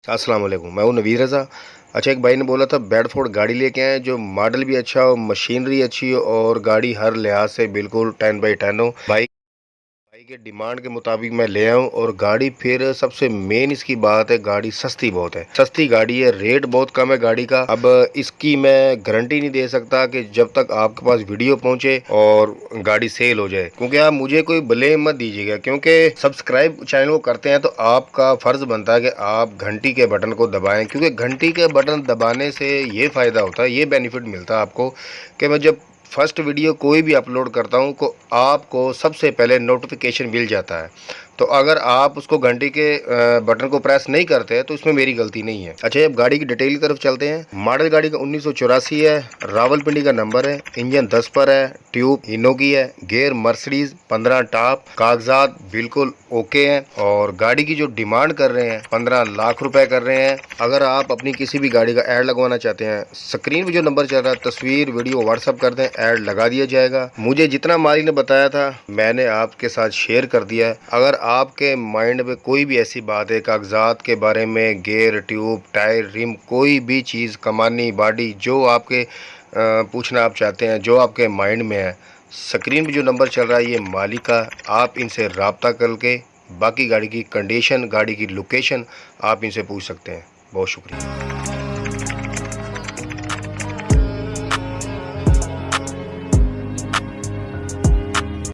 अस्सलाम वालेकुम, मैं हूँ नवीर रज़ा। अच्छा, एक भाई ने बोला था बेडफोर्ड गाड़ी लेके आएँ जो मॉडल भी अच्छा हो, मशीनरी अच्छी हो और गाड़ी हर लिहाज से बिल्कुल 10/10 हो। भाई के डिमांड के मुताबिक मैं ले आऊँ और गाड़ी फिर सबसे मेन इसकी बात है, गाड़ी सस्ती बहुत है, सस्ती गाड़ी है, रेट बहुत कम है गाड़ी का। अब इसकी मैं गारंटी नहीं दे सकता कि जब तक आपके पास वीडियो पहुंचे और गाड़ी सेल हो जाए, क्योंकि आप मुझे कोई ब्लेम मत दीजिएगा, क्योंकि सब्सक्राइब चैनल को करते हैं तो आपका फर्ज बनता है कि आप घंटी के बटन को दबाएं, क्योंकि घंटी के बटन दबाने से ये फ़ायदा होता है, ये बेनिफिट मिलता है आपको कि मैं जब फर्स्ट वीडियो कोई भी अपलोड करता हूँ को आपको सबसे पहले नोटिफिकेशन मिल जाता है। तो अगर आप उसको घंटी के बटन को प्रेस नहीं करते तो इसमें मेरी गलती नहीं है। अच्छा, अब गाड़ी की डिटेल की तरफ चलते हैं। मॉडल गाड़ी का 1984 है, रावलपिंडी का नंबर है, इंजन 10 पर है, ट्यूब इनो की है, गियर मर्सिडीज 15 टॉप, कागजात बिल्कुल ओके हैं और गाड़ी की जो डिमांड कर रहे हैं 15 लाख रुपए कर रहे हैं। अगर आप अपनी किसी भी गाड़ी का ऐड लगवाना चाहते हैं, स्क्रीन पे जो नंबर चल रहा है, तस्वीर वीडियो व्हाट्सअप कर दें, ऐड लगा दिया जाएगा। मुझे जितना मालिक ने बताया था मैंने आपके साथ शेयर कर दिया है। अगर आपके माइंड में कोई भी ऐसी बात है कागजात के बारे में, गियर ट्यूब टायर रिम कोई भी चीज़, कमानी बॉडी, जो आपके पूछना आप चाहते हैं, जो आपके माइंड में है, स्क्रीन पे जो नंबर चल रहा है ये मालिक का, आप इनसे रब्ता करके बाकी गाड़ी की कंडीशन, गाड़ी की लोकेशन आप इनसे पूछ सकते हैं। बहुत शुक्रिया।